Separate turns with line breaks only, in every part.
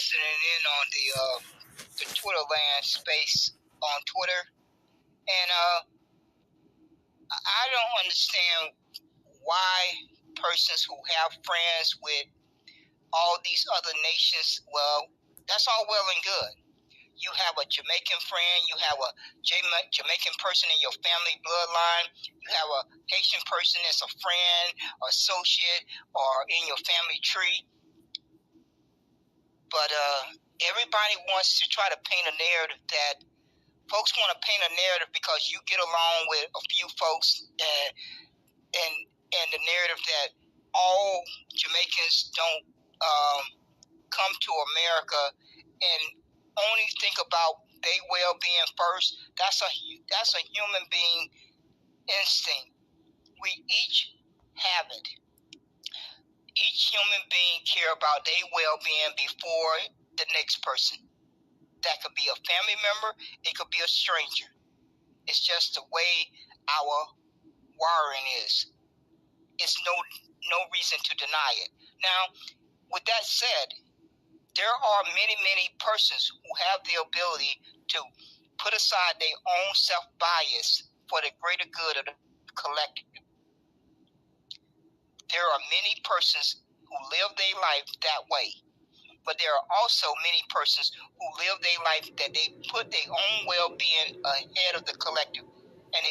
listening in on the Twitter land space on Twitter, and I don't understand why persons who have friends with all these other nations, well, that's all well and good. You have a Jamaican friend, you have a Jamaican person in your family bloodline, you have a Haitian person that's a friend, associate, or in your family tree. But everybody wants to try to paint a narrative that folks want to paint a narrative because you get along with a few folks, and the narrative that all Jamaicans don't come to America and only think about their well-being first. That's a human being instinct. We each have it. Each human being care about their well-being before the next person. That could be a family member. It could be a stranger. It's just the way our wiring is. It's no reason to deny it. Now, with that said, there are many, many persons who have the ability to put aside their own self-bias for the greater good of the collective. There are many persons who live their life that way, but there are also many persons who live their life that they put their own well-being ahead of the collective, and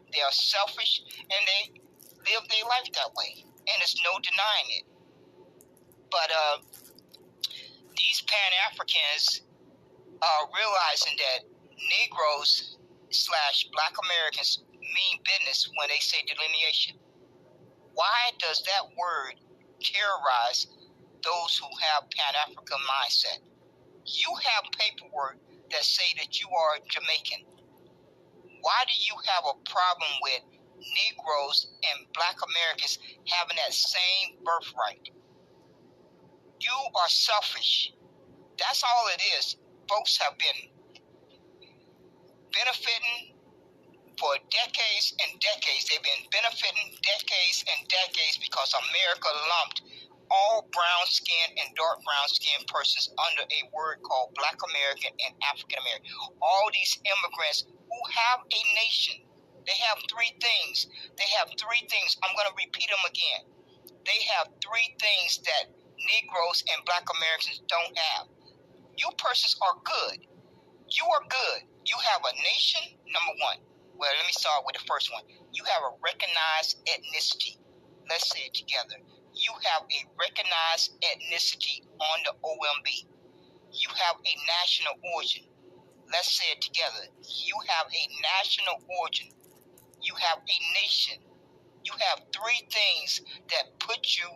they are selfish and they live their life that way, and there's no denying it. But these Pan-Africans are realizing that Negroes / Black Americans mean business when they say delineation. Why does that word terrorize those who have Pan-African mindset? You have paperwork that say that you are Jamaican. Why do you have a problem with Negroes and Black Americans having that same birthright? You are selfish. That's all it is. Folks have been benefiting for decades and decades. They've been benefiting decades and decades because America lumped all brown-skinned and dark brown-skinned persons under a word called Black American and African American. All these immigrants who have a nation, they have three things. They have three things. I'm going to repeat them again. They have three things that Negroes and Black Americans don't have. You persons are good. You are good. You have a nation, number one. Well, let me start with the first one. You have a recognized ethnicity. Let's say it together. You have a recognized ethnicity on the OMB. You have a national origin. Let's say it together. You have a national origin. You have a nation. You have three things that put you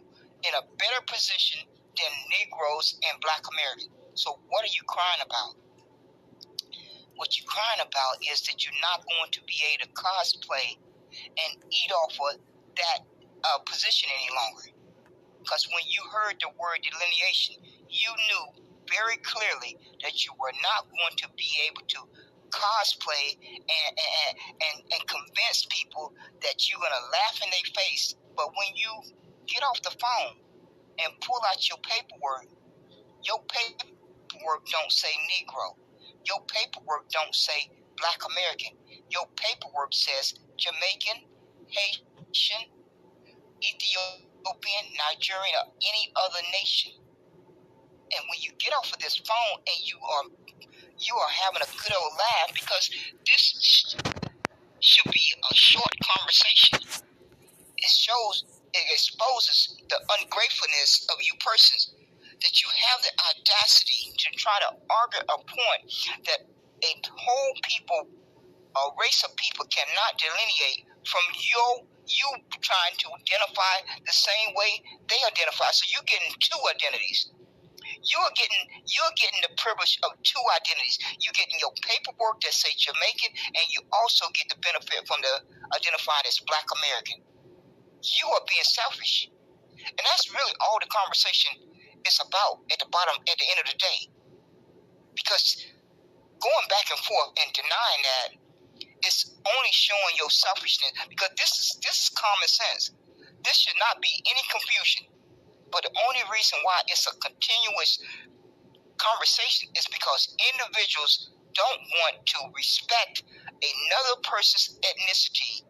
in a better position than Negroes and Black Americans. So what are you crying about? What you're crying about is that you're not going to be able to cosplay and eat off of that position any longer. Because when you heard the word delineation, you knew very clearly that you were not going to be able to cosplay and convince people that you're going to laugh in their face. But when you get off the phone and pull out your paperwork don't say Negro. Your paperwork don't say Black American. Your paperwork says Jamaican, Haitian, Ethiopian, Nigerian, or any other nation. And when you get off of this phone and you are having a good old laugh, because this should be a short conversation. It exposes the ungratefulness of you persons, that you have the audacity to try to argue a point that a whole people, a race of people cannot delineate from you trying to identify the same way they identify. So you're getting two identities. You're getting the privilege of two identities. You're getting your paperwork that say Jamaican, and you also get the benefit from the identified as Black American. You are being selfish. And that's really all the conversation is about at the end of the day. Because going back and forth and denying that is only showing your selfishness, because this is common sense. This should not be any confusion. But the only reason why it's a continuous conversation is because individuals don't want to respect another person's ethnicity,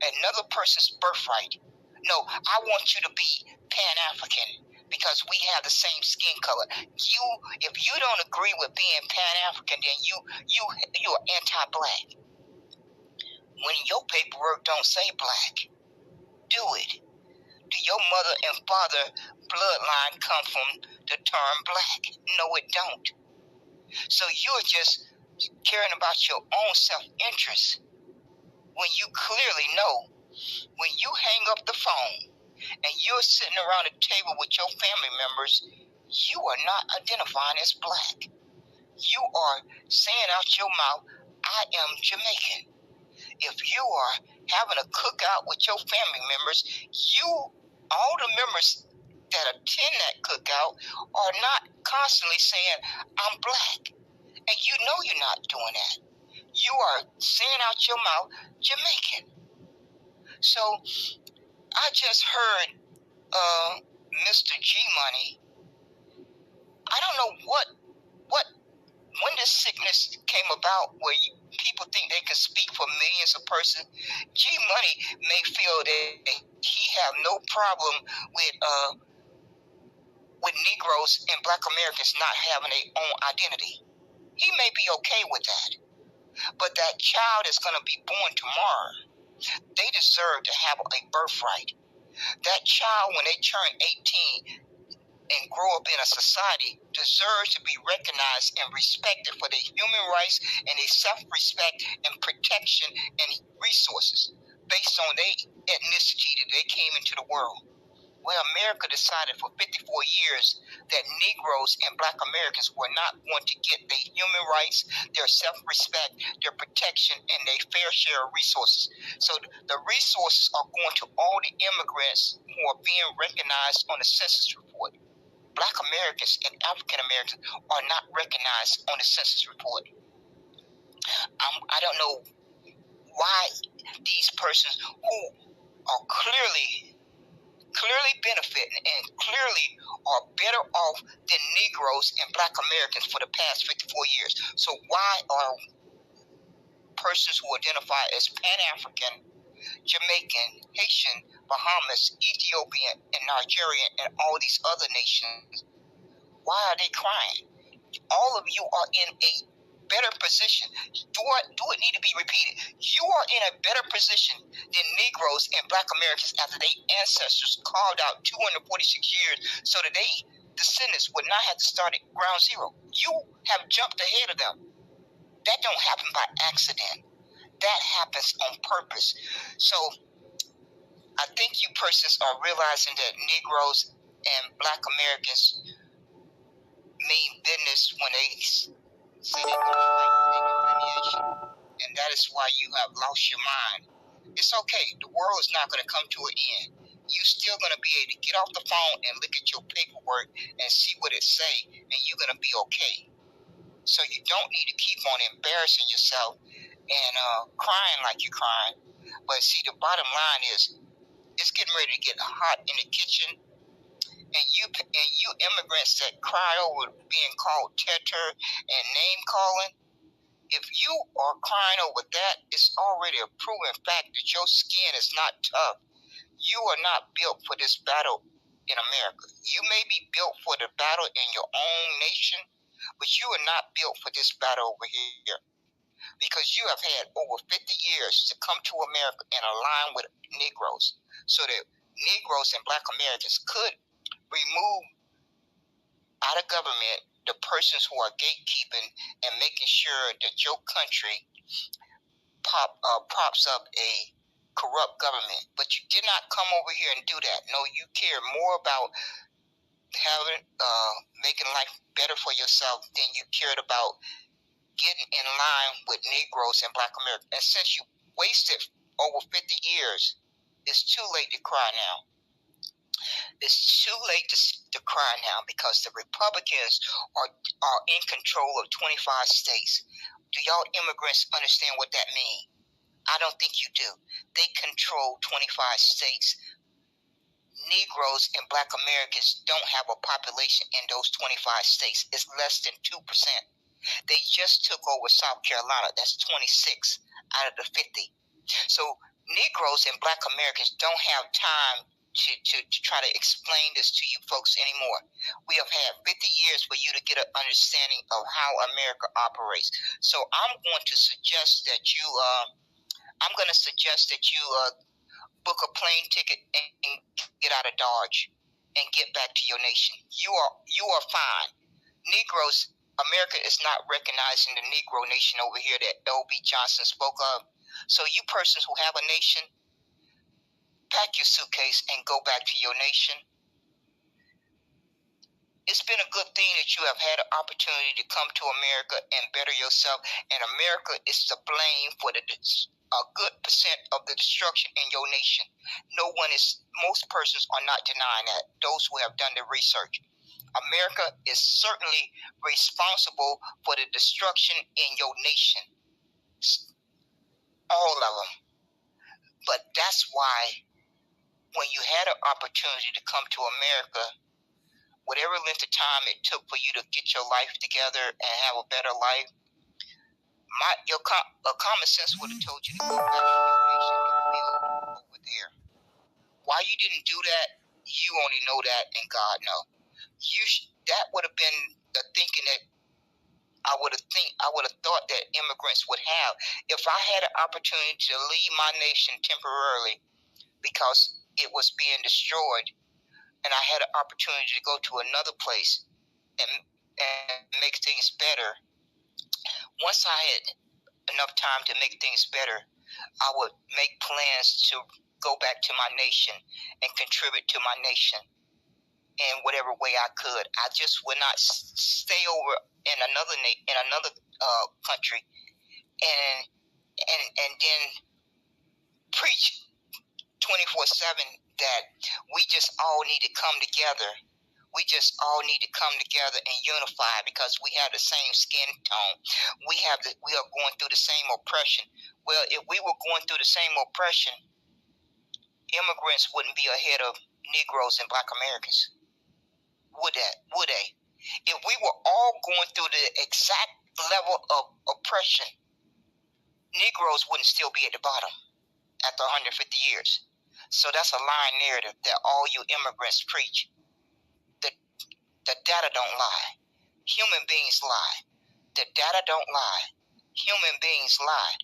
another person's birthright. No, I want you to be Pan-African because we have the same skin color. If you don't agree with being Pan-African, then you're anti-black. When your paperwork don't say black, do it. Do your mother and father bloodline come from the term black? No, it don't. So you're just caring about your own self-interest when you clearly know when you hang up the phone and you're sitting around a table with your family members, you are not identifying as black. You are saying out your mouth, I am Jamaican. If you are having a cookout with your family members, all the members that attend that cookout are not constantly saying, I'm black. And you know you're not doing that. You are saying out your mouth, Jamaican. So I just heard Mr. G Money. I don't know when this sickness came about where people think they can speak for millions of persons. G Money may feel that he have no problem with Negroes and Black Americans not having their own identity. He may be okay with that. But that child is going to be born tomorrow. They deserve to have a birthright. That child, when they turn 18 and grow up in a society, deserves to be recognized and respected for their human rights and their self-respect and protection and resources based on their ethnicity that they came into the world. Well, America decided for 54 years that Negroes and Black Americans were not going to get their human rights, their self-respect, their protection, and their fair share of resources. So the resources are going to all the immigrants who are being recognized on the census report. Black Americans and African Americans are not recognized on the census report. I don't know why these persons who are clearly benefiting and clearly are better off than Negroes and Black Americans for the past 54 years. So why are persons who identify as Pan-African, Jamaican, Haitian, Bahamas, Ethiopian, and Nigerian, and all these other nations, why are they crying? All of you are in a better position. Do it need to be repeated? You are in a better position than Negroes and Black Americans after their ancestors carved out 246 years so that they descendants would not have to start at ground zero. You have jumped ahead of them. That don't happen by accident. That happens on purpose. So I think you persons are realizing that Negroes and Black Americans mean business when they say they're going to fight for their delineation. And that is why you have lost your mind. It's okay. The world is not going to come to an end. You're still going to be able to get off the phone and look at your paperwork and see what it say, and you're going to be okay. So you don't need to keep on embarrassing yourself and crying like you're crying. But see, the bottom line is, it's getting ready to get hot in the kitchen. And you immigrants that cry over being called Tetter and name calling, if you are crying over that, it's already a proven fact that your skin is not tough. You are not built for this battle in America. You may be built for the battle in your own nation, but you are not built for this battle over here. Because you have had over 50 years to come to America and align with Negroes so that Negroes and Black Americans could remove out of government the persons who are gatekeeping and making sure that your country props up a corrupt government. But you did not come over here and do that. No, you care more about making life better for yourself than you cared about getting in line with Negroes and Black Americans. And since you wasted over 50 years, it's too late to cry now. It's too late to cry now because the Republicans are in control of 25 states. Do y'all immigrants understand what that means? I don't think you do. They control 25 states. Negroes and Black Americans don't have a population in those 25 states. It's less than 2%. They just took over South Carolina. That's 26 out of the 50. So Negroes and Black Americans don't have time to try to explain this to you folks anymore. We have had 50 years for you to get an understanding of how America operates. So I'm going to suggest that you book a plane ticket and get out of Dodge and get back to your nation. You are fine. Negroes, America is not recognizing the Negro nation over here that L.B. Johnson spoke of. So you persons who have a nation, pack your suitcase and go back to your nation. It's been a good thing that you have had an opportunity to come to America and better yourself, and America is to blame for a good percent of the destruction in your nation. Most persons are not denying that, those who have done the research. America is certainly responsible for the destruction in your nation. All of them. But that's why when you had an opportunity to come to America, whatever length of time it took for you to get your life together and have a better life, common sense would have told you to go back to your nation and build over there. Why you didn't do that, you only know that and God knows. That would have been the thinking that I would have thought that immigrants would have. If I had an opportunity to leave my nation temporarily because it was being destroyed, and I had an opportunity to go to another place and make things better, once I had enough time to make things better, I would make plans to go back to my nation and contribute to my nation in whatever way I could. I just would not stay over in another country and then preach 24/7 that we just all need to come together. We just all need to come together and unify because we have the same skin tone. We are going through the same oppression. Well, if we were going through the same oppression, immigrants wouldn't be ahead of Negroes and Black Americans. Would they? If we were all going through the exact level of oppression, Negroes wouldn't still be at the bottom after 150 years. So that's a lying narrative that all you immigrants preach. The data don't lie. Human beings lie. The data don't lie. Human beings lie.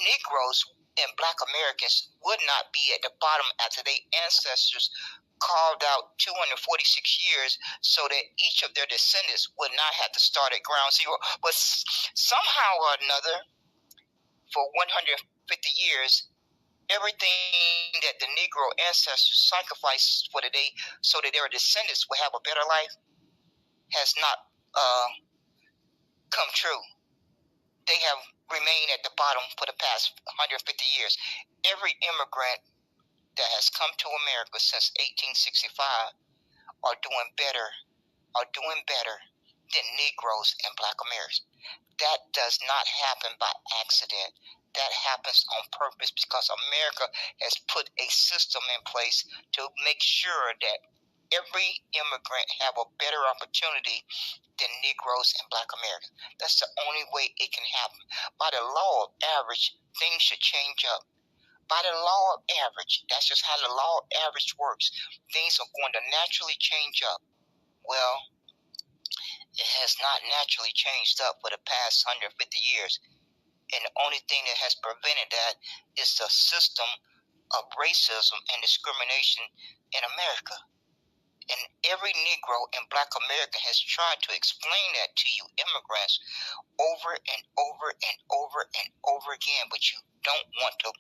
Negroes and Black Americans would not be at the bottom after their ancestors carved out 246 years so that each of their descendants would not have to start at ground zero. But somehow or another, for 150 years, everything that the Negro ancestors sacrificed for the day so that their descendants would have a better life has not come true. They have remained at the bottom for the past 150 years. Every immigrant that has come to America since 1865 are doing better than Negroes and Black Americans. That does not happen by accident. That happens on purpose because America has put a system in place to make sure that every immigrant have a better opportunity than Negroes and Black Americans. That's the only way it can happen. By the law of average, things should change up. By the law of average, that's just how the law of average works. Things are going to naturally change up. Well, it has not naturally changed up for the past 150 years. And the only thing that has prevented that is the system of racism and discrimination in America. And every Negro and Black American has tried to explain that to you immigrants over and over and over and over again, but you don't want to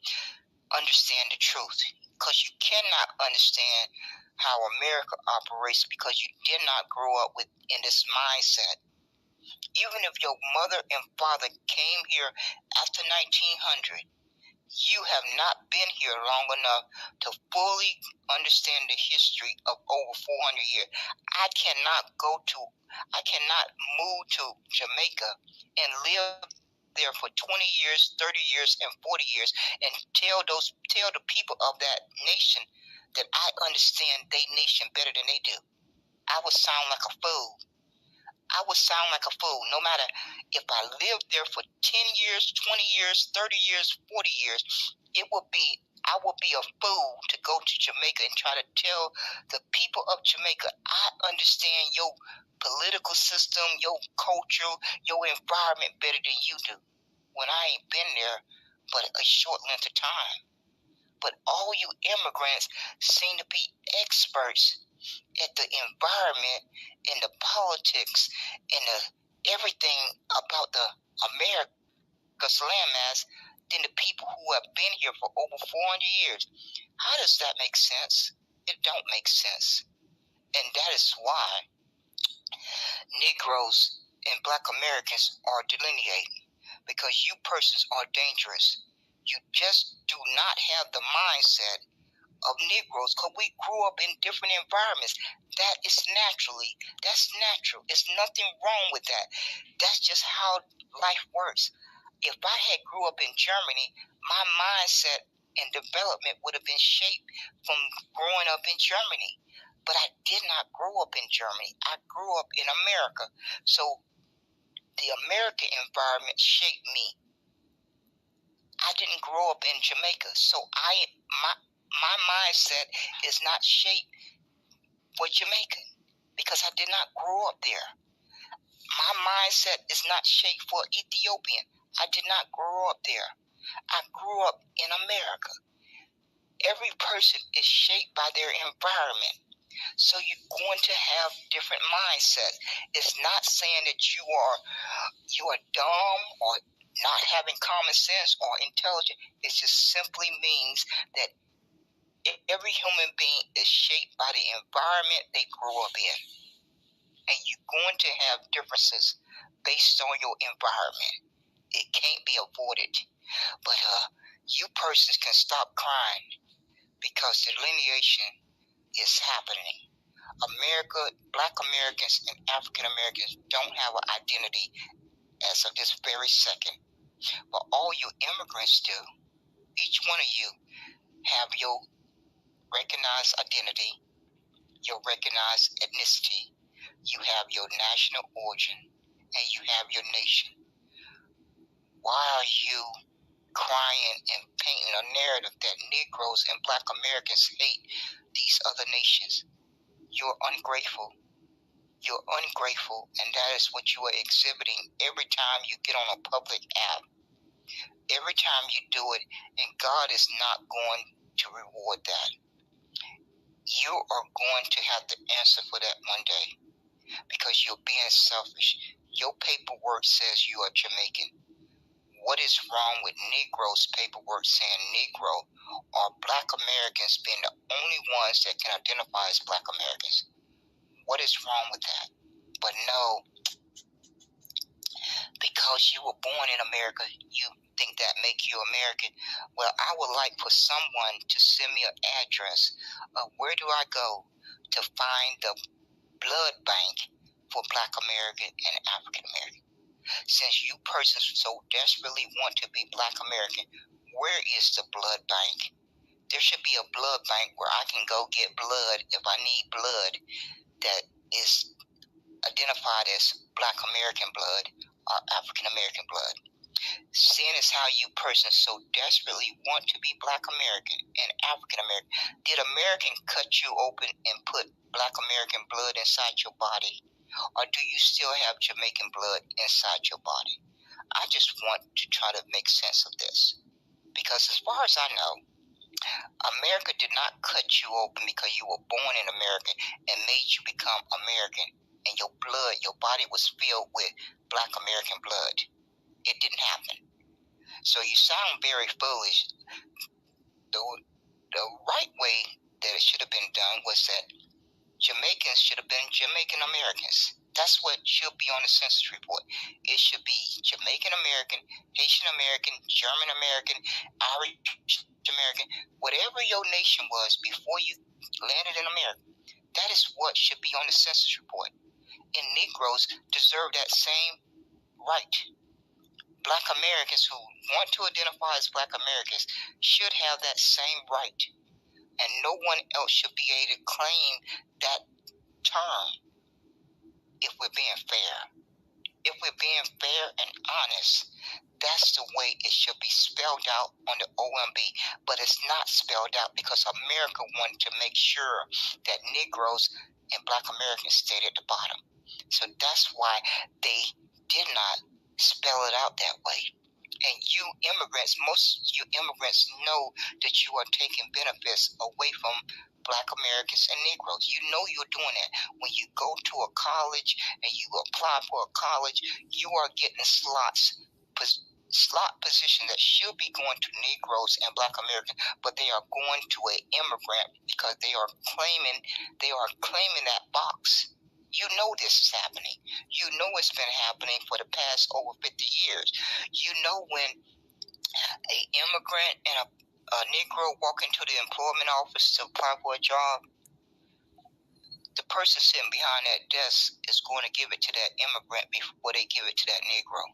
understand the truth because you cannot understand how America operates because you did not grow up in this mindset. Even if your mother and father came here after 1900, you have not been here long enough to fully understand the history of over 400 years. I cannot move to Jamaica and live there for 20 years, 30 years, and 40 years and tell the people of that nation that I understand their nation better than they do. I would sound like a fool. I would sound like a fool no matter if I lived there for 10 years, 20 years, 30 years, 40 years. I would be a fool to go to Jamaica and try to tell the people of Jamaica, I understand your political system, your culture, your environment better than you do, when I ain't been there but a short length of time. But all you immigrants seem to be experts at the environment and the politics and everything about the America's landmass than the people who have been here for over 400 years. How does that make sense? It don't make sense. And that is why Negroes and Black Americans are delineating, because you persons are dangerous. You just do not have the mindset of Negroes, because we grew up in different environments. That's natural. It's nothing wrong with that. That's just how life works. If I had grew up in Germany, my mindset and development would have been shaped from growing up in Germany. But I did not grow up in Germany. I grew up in America. So the American environment shaped me. I didn't grow up in Jamaica. So my mindset is not shaped for Jamaica because I did not grow up there. My mindset is not shaped for Ethiopian. I did not grow up there. I grew up in America. Every person is shaped by their environment. So you're going to have different mindsets. It's not saying that you are dumb or not having common sense or intelligent. It just simply means that every human being is shaped by the environment they grew up in. And you're going to have differences based on your environment. It can't be avoided. But you persons can stop crying because delineation is happening. America, Black Americans, and African Americans don't have an identity as of this very second. But all you immigrants do. Each one of you have your recognized identity, your recognized ethnicity. You have your national origin, and you have your nation. Why are you crying and painting a narrative that Negroes and Black Americans hate these other nations? You're ungrateful. You're ungrateful, and that is what you are exhibiting every time you get on a public app. Every time you do it, and God is not going to reward that. You are going to have to answer for that one day because you're being selfish. Your paperwork says you are Jamaican. What is wrong with Negroes' paperwork saying Negro or Black Americans being the only ones that can identify as Black Americans? What is wrong with that? But no, because you were born in America, you think that make you American. Well, I would like for someone to send me an address of where do I go to find the blood bank for Black American and African American. Since you persons so desperately want to be Black American, where is the blood bank? There should be a blood bank where I can go get blood if I need blood that is identified as Black American blood or African American blood. Seeing as how you persons so desperately want to be Black American and African American, did American cut you open and put Black American blood inside your body? Or do you still have Jamaican blood inside your body? I just want to try to make sense of this. Because as far as I know, America did not cut you open because you were born in America and made you become American. And your blood, your body was filled with Black American blood. It didn't happen. So you sound very foolish. The right way that it should have been done was that Jamaicans should have been Jamaican Americans. That's what should be on the census report. It should be Jamaican American, Haitian American, German American, Irish American, whatever your nation was before you landed in America. That is what should be on the census report. And Negroes deserve that same right. Black Americans who want to identify as Black Americans should have that same right. and no one else should be able to claim that term if we're being fair. If we're being fair and honest, that's the way it should be spelled out on the OMB. But it's not spelled out because America wanted to make sure that Negroes and Black Americans stayed at the bottom. So that's why they did not spell it out that way. And you immigrants, most of you immigrants know that you are taking benefits away from Black Americans and Negroes. You know you're doing that. When you go to a college and you apply for a college, you are getting slot position that should be going to Negroes and Black Americans, but they are going to an immigrant because they are claiming that box. You know this is happening. You know it's been happening for the past over 50 years. You know when an immigrant and a Negro walk into the employment office to apply for a job, the person sitting behind that desk is going to give it to that immigrant before they give it to that Negro.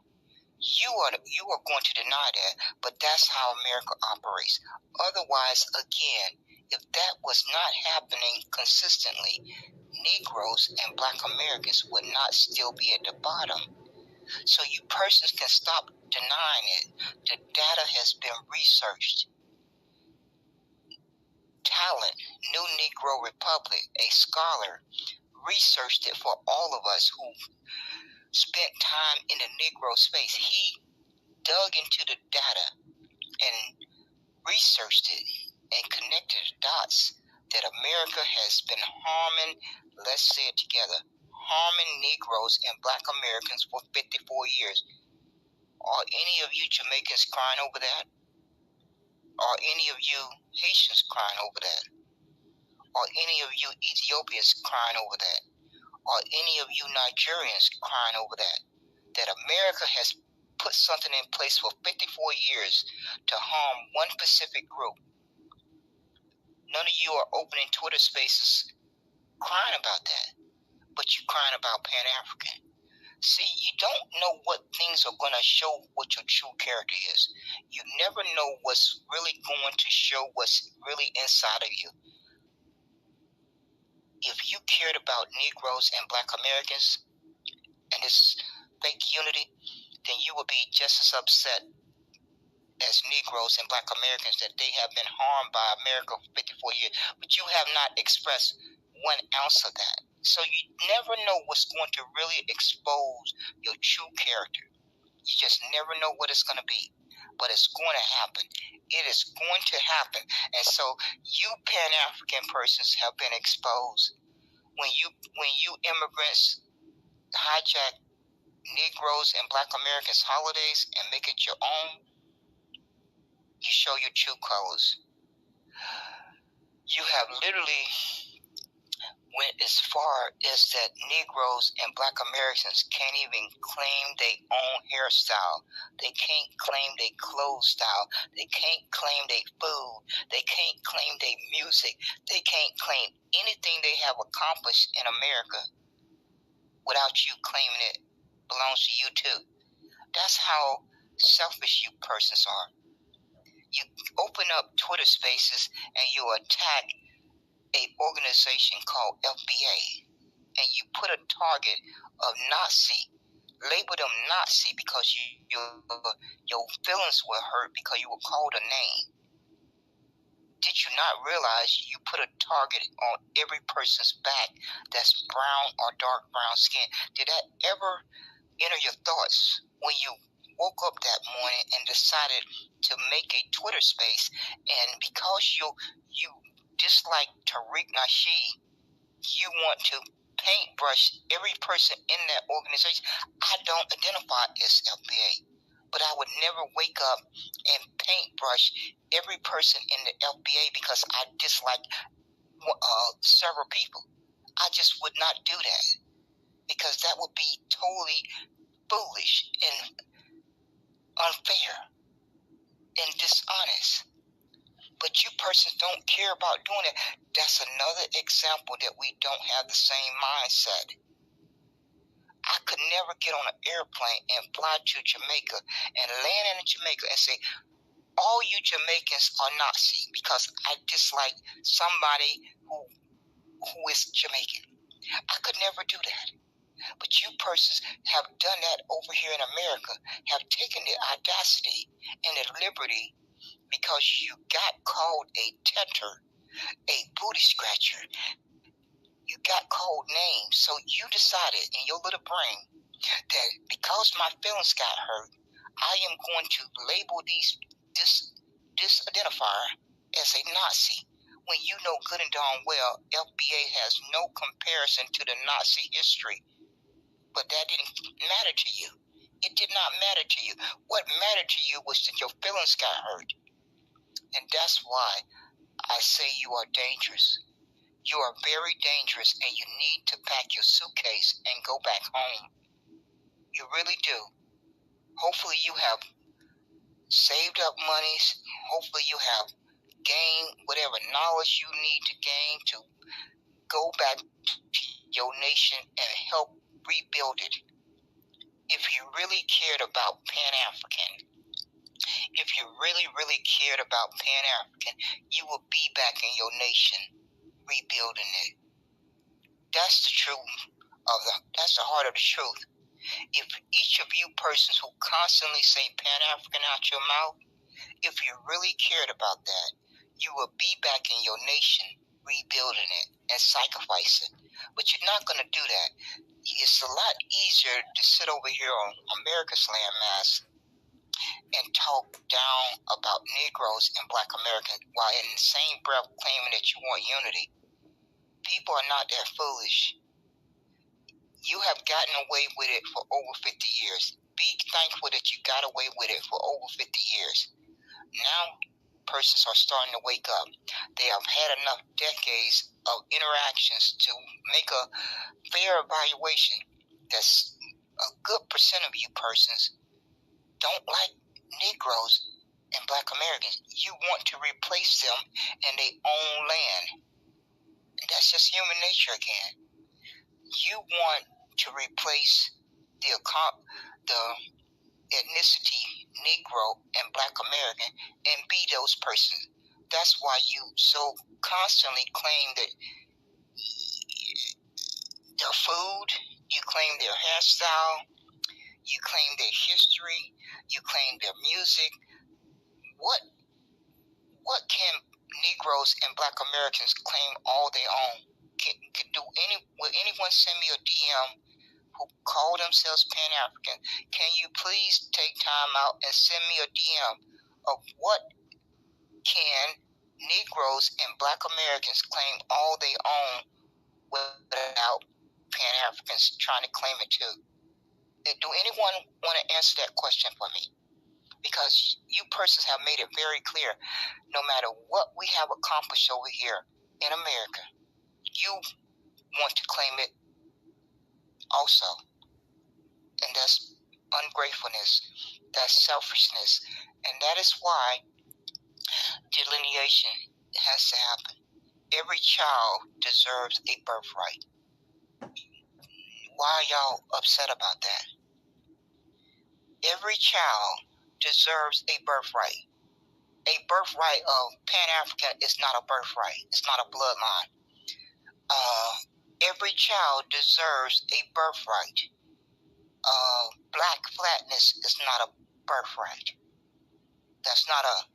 You are going to deny that, but that's how America operates. Otherwise, again, if that was not happening consistently, Negroes and Black Americans would not still be at the bottom. So you persons can stop denying it. The data has been researched. Talent, New Negro Republic, a scholar, researched it for all of us who spent time in the Negro space. He dug into the data and researched it and connected the dots that America has been harming, let's say it together, harming Negroes and Black Americans for 54 years. Are any of you Jamaicans crying over that? Are any of you Haitians crying over that? Are any of you Ethiopians crying over that? Are any of you Nigerians crying over that? That America has put something in place for 54 years to harm one specific group. None of you are opening Twitter spaces crying about that, but you're crying about Pan-African. See, you don't know what things are going to show what your true character is. You never know what's really going to show what's really inside of you. If you cared about Negroes and Black Americans and this fake unity, then you would be just as upset as Negroes and Black Americans that they have been harmed by America for 54 years. But you have not expressed 1 ounce of that. So you never know what's going to really expose your true character. You just never know what it's going to be. But it's going to happen. It is going to happen. And so you Pan-African persons have been exposed. When you immigrants hijack Negroes and Black Americans' holidays and make it your own, you show your true colors. You have literally went as far as that Negroes and Black Americans can't even claim their own hairstyle. They can't claim their clothes style. They can't claim their food. They can't claim their music. They can't claim anything they have accomplished in America without you claiming it belongs to you too. That's how selfish you persons are. You open up Twitter spaces and you attack an organization called FBA, and you put a target of Nazi, label them Nazi because your feelings were hurt because you were called a name. Did you not realize you put a target on every person's back that's brown or dark brown skin? Did that ever enter your thoughts when you woke up that morning and decided to make a Twitter space, and because you dislike Tariq Nasheed, you want to paintbrush every person in that organization? I don't identify as FBA, but I would never wake up and paintbrush every person in the FBA because I dislike several people. I just would not do that because that would be totally foolish and unfair and dishonest. But you persons don't care about doing it. That's another example that we don't have the same mindset. I could never get on an airplane and fly to Jamaica and land in Jamaica and say, all you Jamaicans are Nazi because I dislike somebody who is Jamaican. I could never do that. But you persons have done that over here in America, have taken the audacity and the liberty because you got called a tenter, a booty scratcher. You got called names, so you decided in your little brain that because my feelings got hurt, I am going to label this identifier as a Nazi. When you know good and darn well, FBA has no comparison to the Nazi history. But that didn't matter to you. It did not matter to you. What mattered to you was that your feelings got hurt. And that's why I say you are dangerous. You are very dangerous, and you need to pack your suitcase and go back home. You really do. Hopefully you have saved up monies. Hopefully you have gained whatever knowledge you need to gain to go back to your nation and help rebuild it. If you really cared about Pan-African, if you really, really cared about Pan-African, you will be back in your nation rebuilding it. That's the truth that's the heart of the truth. If each of you persons who constantly say Pan-African out your mouth, if you really cared about that, you will be back in your nation rebuilding it and sacrificing. But you're not going to do that. It's a lot easier to sit over here on America's landmass and talk down about Negroes and Black Americans while in the same breath claiming that you want unity. People are not that foolish. You have gotten away with it for over 50 years. Be thankful that you got away with it for over 50 years. Now, persons are starting to wake up. They have had enough decades of interactions to make a fair evaluation. That's a good percent of you persons don't like Negroes and Black Americans. You want to replace them in their own land. And that's just human nature again. You want to replace the ethnicity Negro and Black American and be those persons. That's why you so constantly claim that their food, you claim their hairstyle, you claim their history, you claim their music. What can Negroes and Black Americans claim all they own? Will anyone send me a DM who call themselves Pan-African? Can you please take time out and send me a DM of what can Negroes and Black Americans claim all they own without Pan-Africans trying to claim it too? Do anyone want to answer that question for me? Because you persons have made it very clear, no matter what we have accomplished over here in America, you want to claim it also. And that's ungratefulness, that's selfishness, and that is why delineation has to happen. Every child deserves a birthright. Why are y'all upset about that? Every child deserves a birthright. A birthright of Pan-African is not a birthright. It's not a bloodline. Every child deserves a birthright. Black flatness is not a birthright. That's not a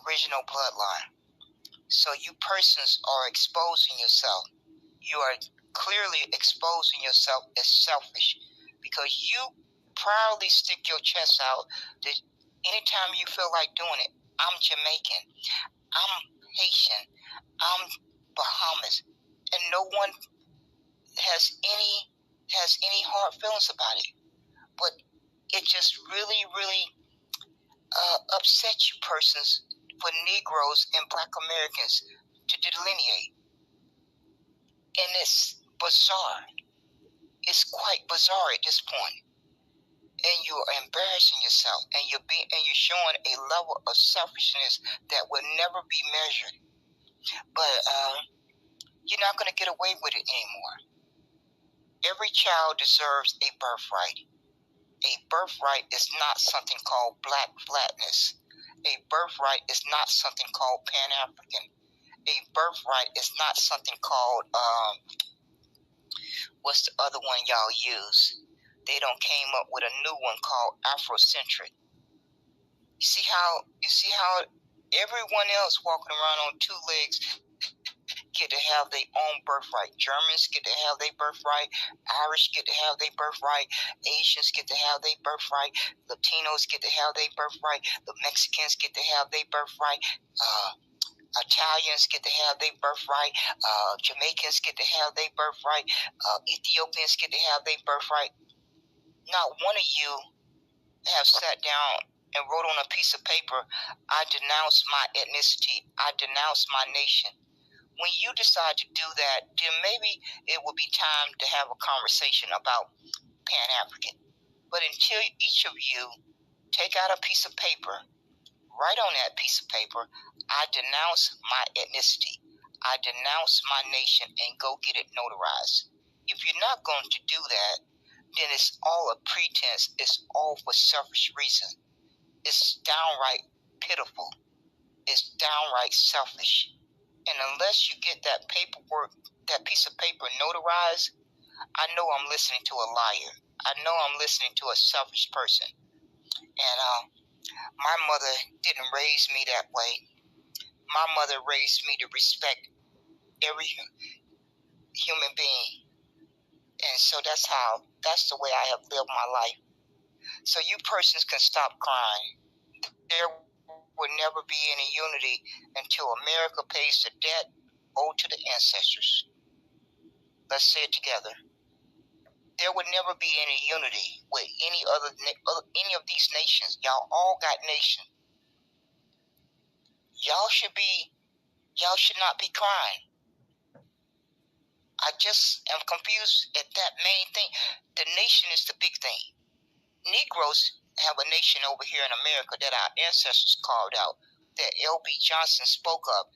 original bloodline. So you persons are exposing yourself. You are clearly exposing yourself as selfish because you proudly stick your chest out that anytime you feel like doing it, I'm Jamaican, I'm Haitian, I'm Bahamas, and no one has any hard feelings about it. But it just really, really upsets you persons for Negroes and Black Americans to delineate. And it's bizarre. It's quite bizarre at this point. And you're embarrassing yourself, and you're showing a level of selfishness that will never be measured. But you're not going to get away with it anymore. Every child deserves a birthright. A birthright is not something called black flatness. A birthright is not something called Pan-African. A birthright is not something called, what's the other one y'all use? They don't came up with a new one called Afrocentric. You see how everyone else walking around on two legs get to have their own birthright. Germans get to have their birthright. Irish get to have their birthright. Asians get to have their birthright. Latinos get to have their birthright. The Mexicans get to have their birthright. Italians get to have their birthright. Jamaicans get to have their birthright. Ethiopians get to have their birthright. Not one of you have sat down and wrote on a piece of paper, I denounce my ethnicity. I denounce my nation. When you decide to do that, then maybe it will be time to have a conversation about Pan-African. But until each of you take out a piece of paper, write on that piece of paper, I denounce my ethnicity. I denounce my nation, and go get it notarized. If you're not going to do that, then it's all a pretense. It's all for selfish reason. It's downright pitiful. It's downright selfish. And unless you get that paperwork, that piece of paper notarized, I know I'm listening to a liar. I know I'm listening to a selfish person. And my mother didn't raise me that way. My mother raised me to respect every human being. And so that's the way I have lived my life. So you persons can stop crying. There will never be any unity until America pays the debt owed to the ancestors. Let's say it together. There would never be any unity with any of these nations. Y'all all got nations. Y'all should not be crying. I just am confused at that main thing. The nation is the big thing. Negroes have a nation over here in America that our ancestors carved out, that L.B. Johnson spoke of.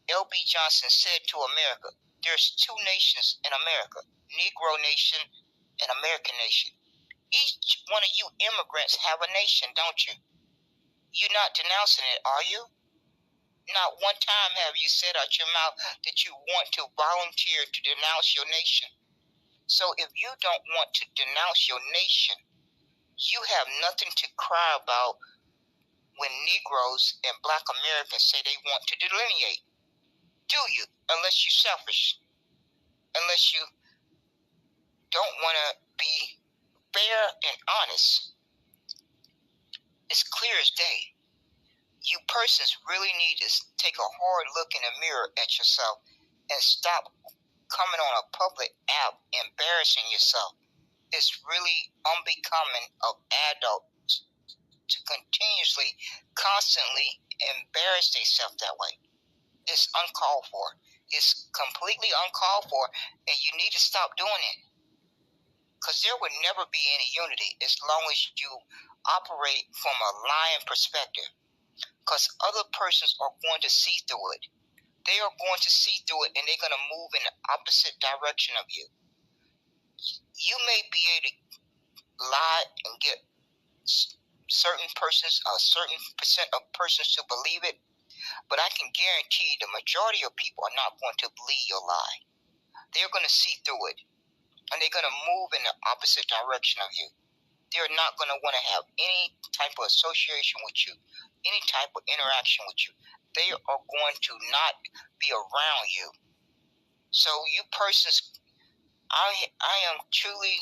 L.B. Johnson said to America, there's two nations in America, Negro nation and American nation. Each one of you immigrants have a nation, don't you? You're not denouncing it, are you? Not one time have you said out your mouth that you want to volunteer to denounce your nation. So if you don't want to denounce your nation, you have nothing to cry about when Negroes and Black Americans say they want to delineate. Do you? Unless you're selfish. Unless you don't want to be fair and honest. It's clear as day. You persons really need to take a hard look in the mirror at yourself and stop coming on a public app embarrassing yourself. It's really unbecoming of adults to continuously, constantly embarrass themselves that way. It's uncalled for. It's completely uncalled for, and you need to stop doing it. Because there would never be any unity as long as you operate from a lying perspective. Because other persons are going to see through it. They are going to see through it, and they're going to move in the opposite direction of you. You may be able to lie and get certain persons, a certain percent of persons to believe it, but I can guarantee the majority of people are not going to believe your lie. They're going to see through it, and they're going to move in the opposite direction of you. They're not going to want to have any type of association with you, any type of interaction with you. They are going to not be around you. So you persons, I am truly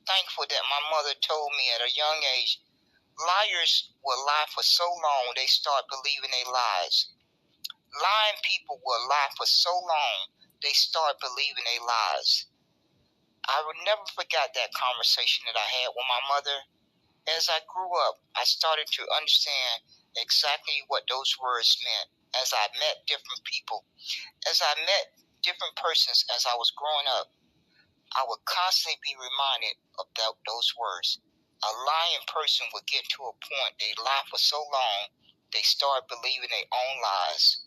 thankful that my mother told me at a young age, liars will lie for so long they start believing they lies. Lying people will lie for so long they start believing they lies. I would never forget that conversation that I had with my mother. As I grew up, I started to understand exactly what those words meant. As I met different people, as I met different persons as I was growing up, I would constantly be reminded of those words. A lying person would get to a point, they lie for so long, they start believing their own lies.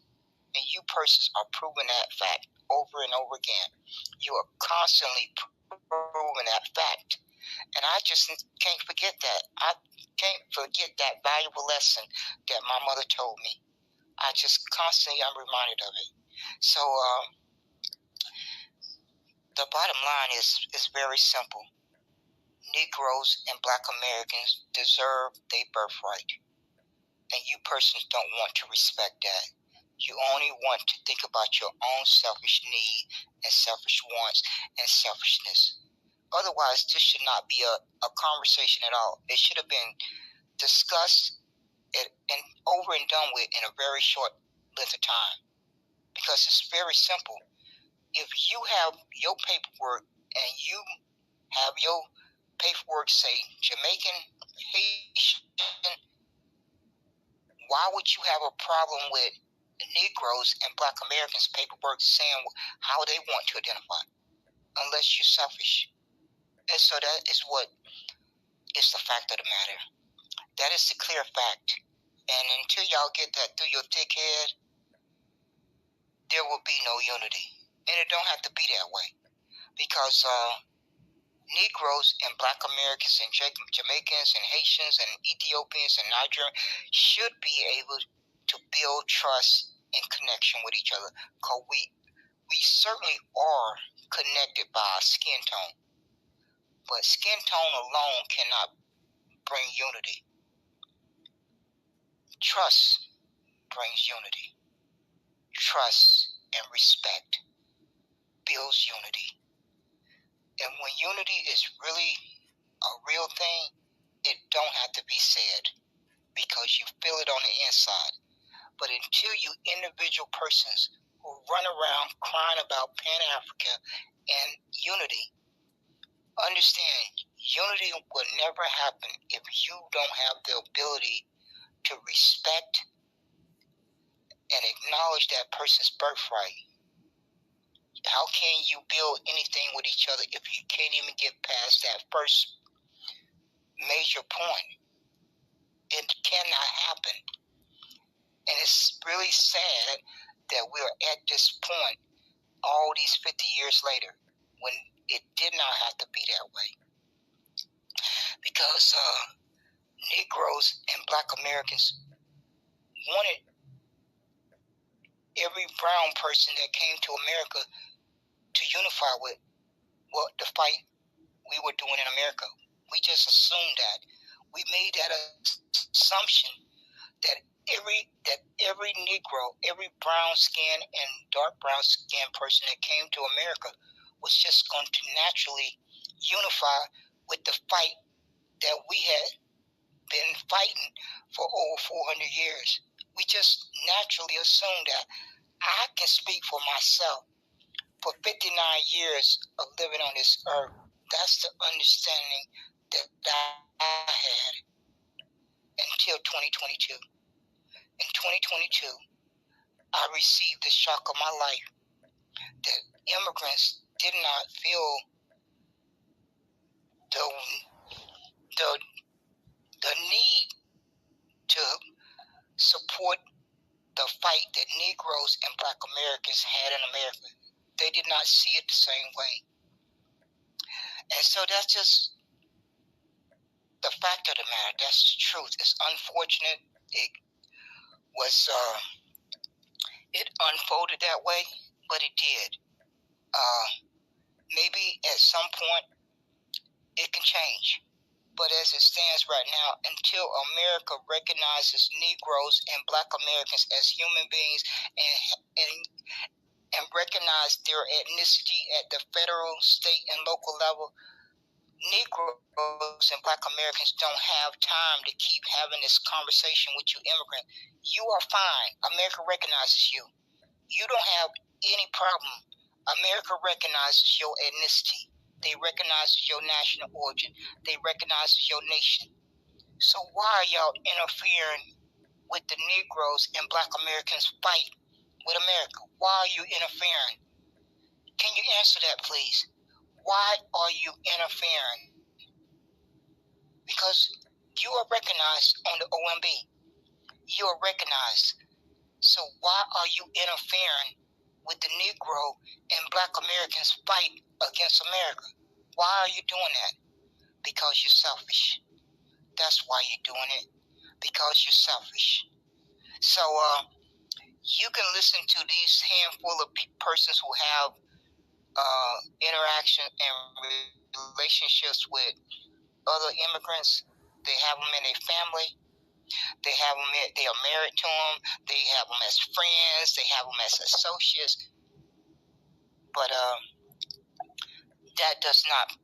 And you persons are proving that fact over and over again. You are constantly proving that fact. And I just can't forget that. I can't forget that valuable lesson that my mother told me. I just constantly am reminded of it. So the bottom line is very simple. Negroes and Black Americans deserve their birthright. And you persons don't want to respect that. You only want to think about your own selfish need and selfish wants and selfishness. Otherwise, this should not be a conversation at all. It should have been discussed and over and done with in a very short length of time. Because it's very simple. If you have your paperwork and you have your paperwork say Jamaican, Haitian, why would you have a problem with Negroes and Black Americans' paperwork saying how they want to identify, unless you're selfish? And so that is what is the fact of the matter. That is the clear fact. And until y'all get that through your thick head, there will be no unity. And it don't have to be that way. Because Negroes and Black Americans and Jamaicans and Haitians and Ethiopians and Nigerians should be able to build trust and connection with each other. Because we certainly are connected by our skin tone. But skin tone alone cannot bring unity. Trust brings unity. Trust and respect builds unity. And when unity is really a real thing, it don't have to be said because you feel it on the inside. But until you individual persons who run around crying about Pan-Africa and unity, understand unity will never happen if you don't have the ability to respect and acknowledge that person's birthright. How can you build anything with each other if you can't even get past that first major point? It cannot happen. And it's really sad that we're at this point all these 50 years later when it did not have to be that way. Because Negroes and Black Americans wanted every brown person that came to America to unify with the fight we were doing in America. We just assumed that. We made that assumption that every Negro, every brown skin and dark brown skin person that came to America was just going to naturally unify with the fight that we had been fighting for over 400 years. We just naturally assumed that. I can speak for myself. For 59 years of living on this earth, that's the understanding that I had until 2022. In 2022, I received the shock of my life that immigrants did not feel the need to support the fight that Negroes and Black Americans had in America. They did not see it the same way. And so that's just the fact of the matter. That's the truth. It's unfortunate it unfolded that way, but it did. Maybe at some point it can change. But as it stands right now, until America recognizes Negroes and Black Americans as human beings and recognize their ethnicity at the federal, state, and local level, Negroes and Black Americans don't have time to keep having this conversation with you immigrant. You are fine. America recognizes you. You don't have any problem. America recognizes your ethnicity. They recognize your national origin. They recognize your nation. So why are y'all interfering with the Negroes and Black Americans' fight with America? Why are you interfering? Can you answer that, please? Why are you interfering? Because you are recognized on the OMB. You are recognized. So why are you interfering with the Negro and Black Americans' fight against America? Why are you doing that? Because you're selfish. That's why you're doing it. Because you're selfish. So you can listen to these handful of persons who have interaction and relationships with other immigrants. They have them in their family. They have them. They are married to them. They have them as friends. They have them as associates. But that does not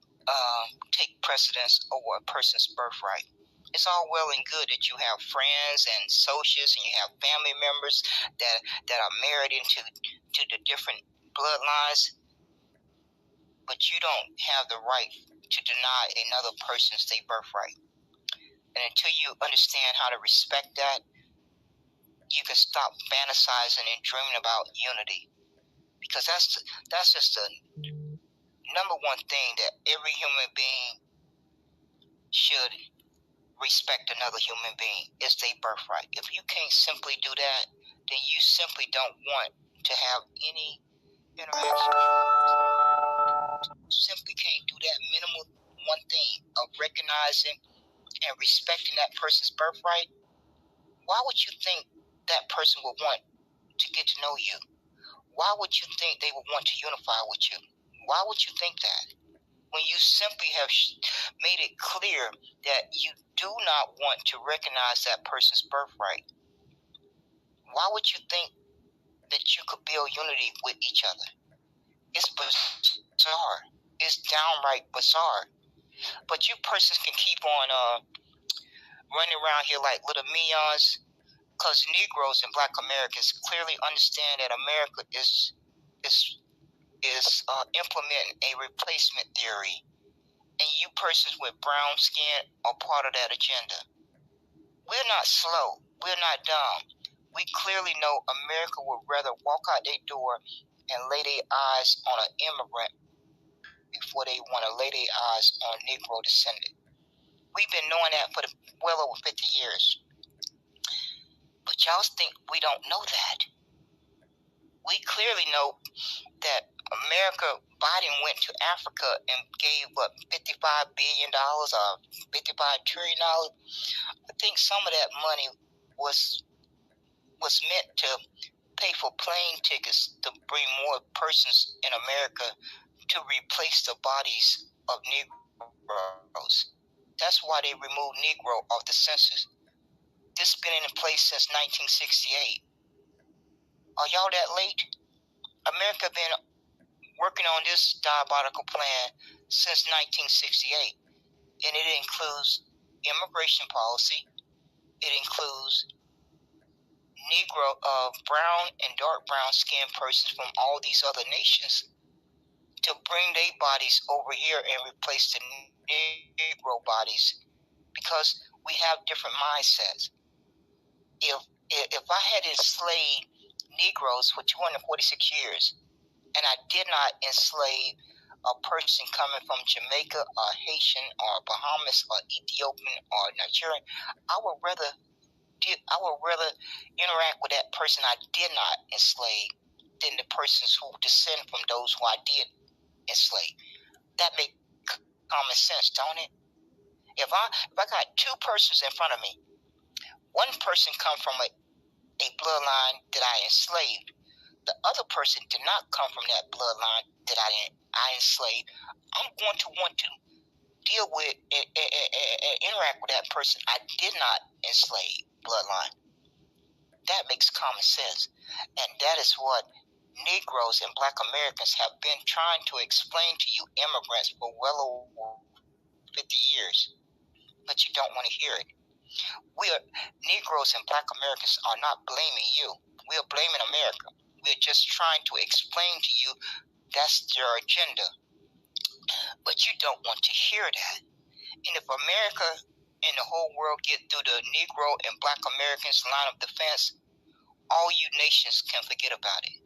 take precedence over a person's birthright. It's all well and good that you have friends and associates and you have family members that are married into the different bloodlines, but you don't have the right to deny another person's their birthright. And until you understand how to respect that, you can stop fantasizing and dreaming about unity, because that's just the number one thing that every human being should respect. Another human being is their birthright. If you can't simply do that, then you simply don't want to have any interaction. You simply can't do that minimal one thing of recognizing and respecting that person's birthright. Why would you think that person would want to get to know you? Why would you think they would want to unify with you? Why would you think that? When you simply have made it clear that you do not want to recognize that person's birthright, why would you think that you could build unity with each other? It's bizarre. It's downright bizarre. But you persons can keep on running around here like little minions, because Negroes and Black Americans clearly understand that America is implementing a replacement theory, and you persons with brown skin are part of that agenda. We're not slow. We're not dumb. We clearly know America would rather walk out their door and lay their eyes on an immigrant before they want to lay their eyes on a Negro descendant. We've been knowing that for well over 50 years. But y'all think we don't know that. We clearly know that Biden went to Africa and gave, $55 billion or $55 trillion? I think some of that money was meant to pay for plane tickets to bring more persons in America to replace the bodies of Negroes. That's why they removed Negro off the census. This has been in place since 1968. Are y'all that late? America been working on this diabolical plan since 1968, and it includes immigration policy. It includes Negro, brown and dark brown skinned persons from all these other nations to bring their bodies over here and replace the Negro bodies, because we have different mindsets. If I had enslaved Negroes for 246 years, and I did not enslave a person coming from Jamaica or Haitian or Bahamas or Ethiopian or Nigerian, I would rather interact with that person I did not enslave than the persons who descend from those who I did enslave. That makes common sense, don't it? If I got two persons in front of me, one person come from a bloodline that I enslaved, the other person did not come from that bloodline that I enslaved, I'm going to want to deal with and interact with that person I did not enslave bloodline. That makes common sense. And that is what Negroes and Black Americans have been trying to explain to you immigrants for well over 50 years. But you don't want to hear it. Negroes and Black Americans are not blaming you. We are blaming America. We're just trying to explain to you that's their agenda. But you don't want to hear that. And if America and the whole world get through the Negro and Black Americans line of defense, all you nations can forget about it.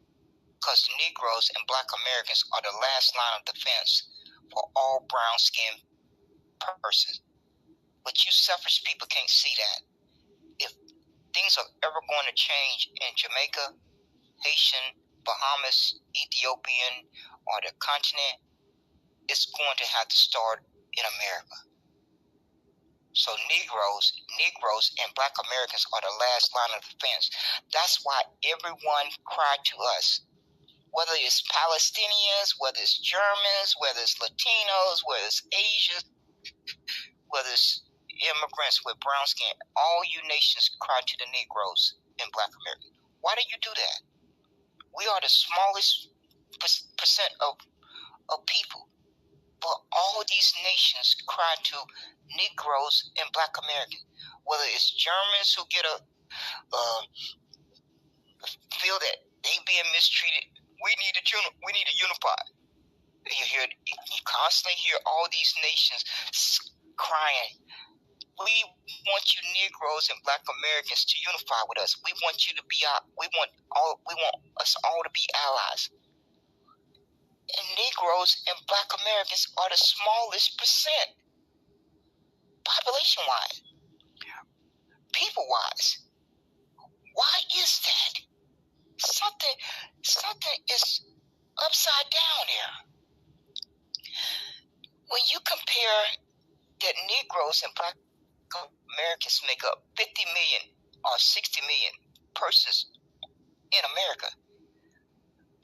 Because the Negroes and Black Americans are the last line of defense for all brown-skinned persons. But you selfish people can't see that. If things are ever going to change in Jamaica, Haitian, Bahamas, Ethiopian, or the continent, it's going to have to start in America. So Negroes, and Black Americans are the last line of defense. That's why everyone cried to us. Whether it's Palestinians, whether it's Germans, whether it's Latinos, whether it's Asians, whether it's immigrants with brown skin, all you nations cry to the Negroes and Black Americans. Why do you do that? We are the smallest percent of people. But all these nations cry to Negroes and Black Americans. Whether it's Germans who get feel that they being mistreated, we need to unify. You constantly hear all these nations crying. We want you Negroes and Black Americans to unify with us. We want you to be we want us all to be allies. And Negroes and Black Americans are the smallest percent, population-wise, people-wise. Why is that? Something is upside down here. When you compare that Negroes and Black Americans make up 50 million or 60 million persons in America,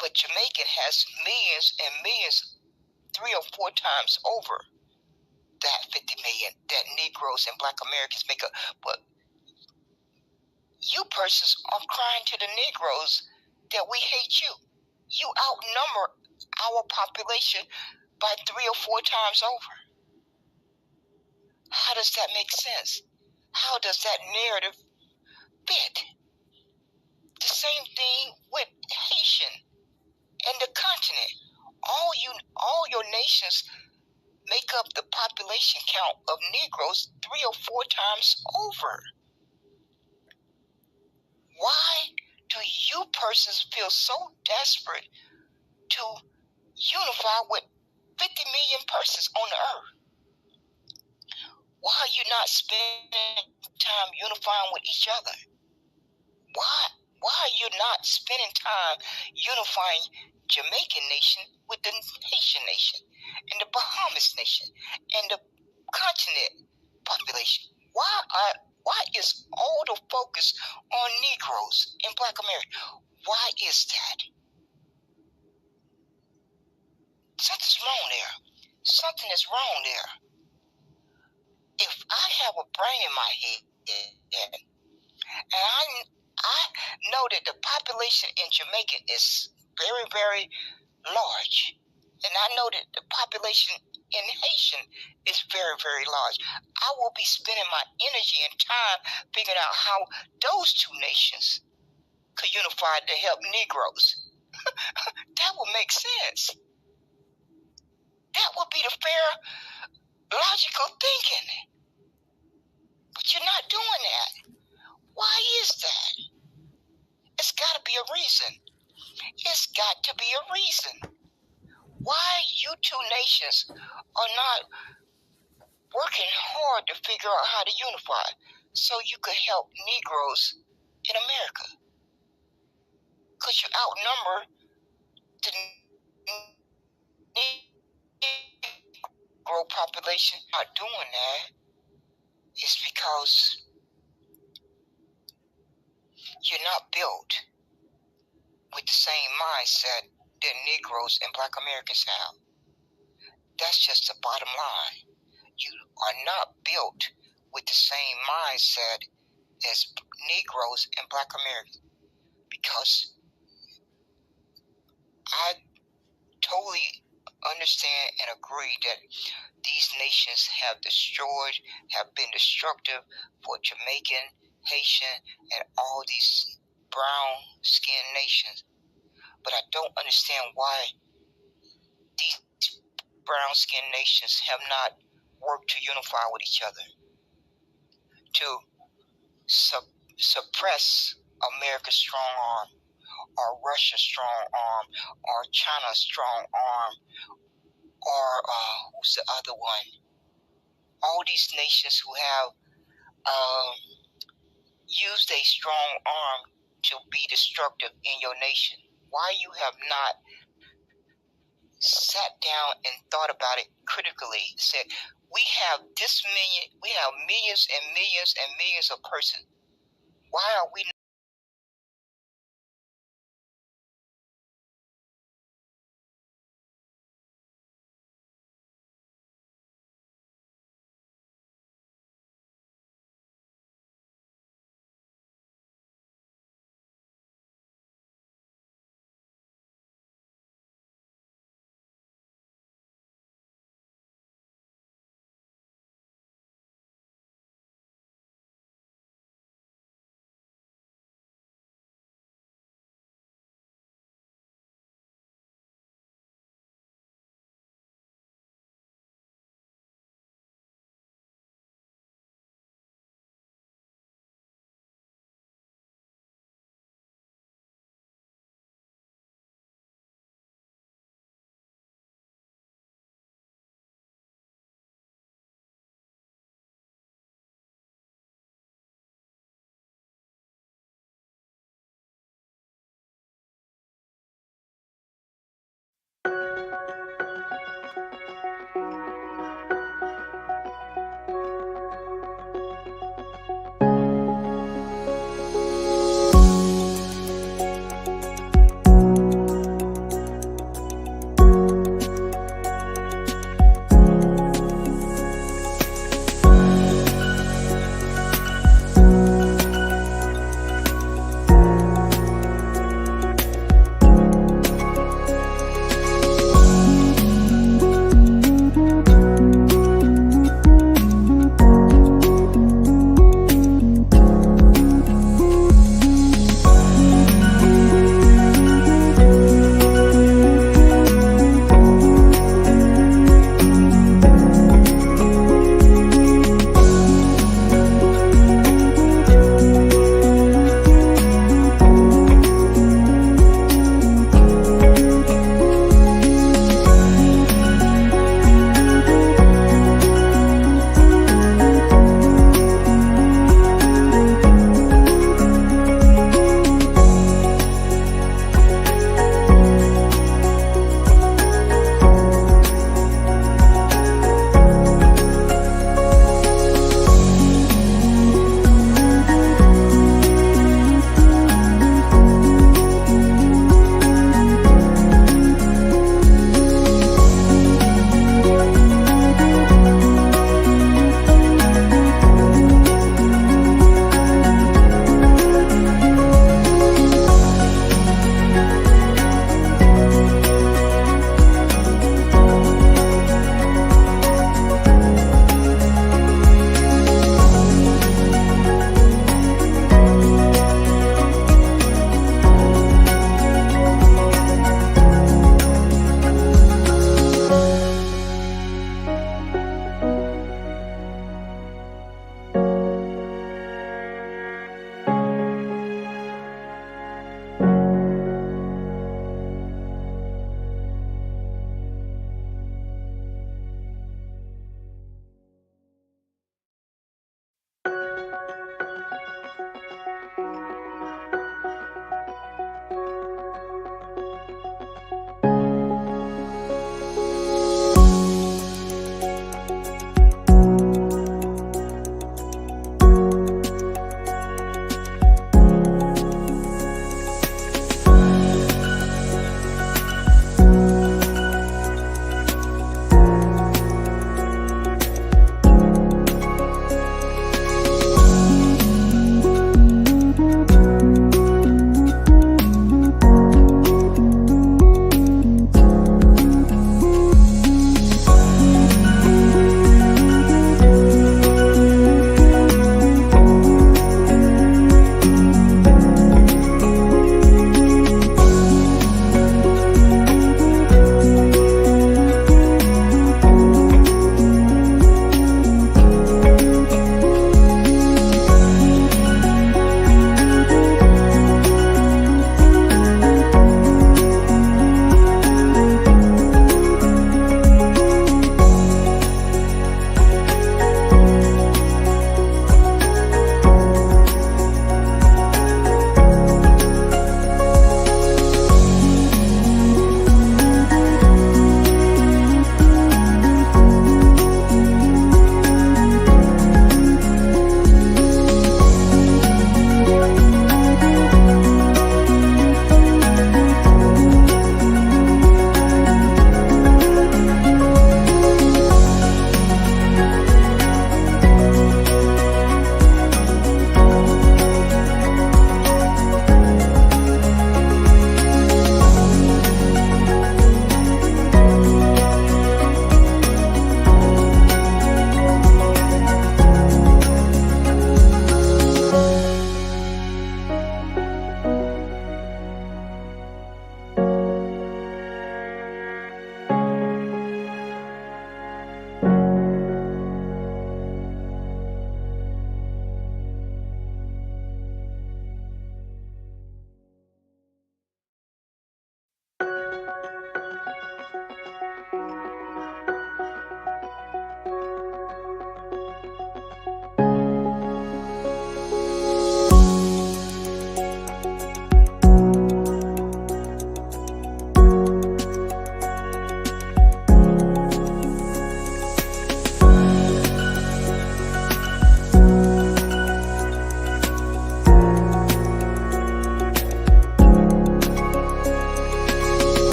but Jamaican has millions and millions, 3 or 4 times over that 50 million that Negroes and Black Americans make up. But you persons are crying to the Negroes that we hate you. You outnumber our population by 3 or 4 times over. How does that make sense? How does that narrative fit? The same thing with Haitian and the continent. All your nations make up the population count of Negroes 3 or 4 times over. Why do you persons feel so desperate to unify with 50 million persons on the earth? Why are you not spending time unifying with each other? Why are you not spending time unifying Jamaican nation with the Haitian nation and the Bahamas nation and the continent population? Why is all the focus on Negroes and Black Americans? Why is that? Something's wrong there. Something is wrong there. If I have a brain in my head, and I know that the population in Jamaica is very, very large, and I know that the population in Haitian is very, very large, I will be spending my energy and time figuring out how those 2 nations could unify to help Negroes. That would make sense. That would be the fair, logical thinking. But you're not doing that. Why is that? It's got to be a reason. It's got to be a reason. Why you 2 nations are not working hard to figure out how to unify so you could help Negroes in America? Because you outnumber the Negro population. Not doing that is because you're not built with the same mindset that Negroes and Black Americans have. That's just the bottom line. You are not built with the same mindset as Negroes and Black Americans, because I totally understand and agree that these nations have been destructive for Jamaican, Haitian, and all these brown-skinned nations. But I don't understand why these brown-skinned nations have not worked to unify with each other, to suppress America's strong arm, or Russia's strong arm, or China's strong arm, or who's the other one? All these nations who have used a strong arm to be destructive in your nation. Why you have not sat down and thought about it critically, said, We have millions and millions and millions of persons. Why are we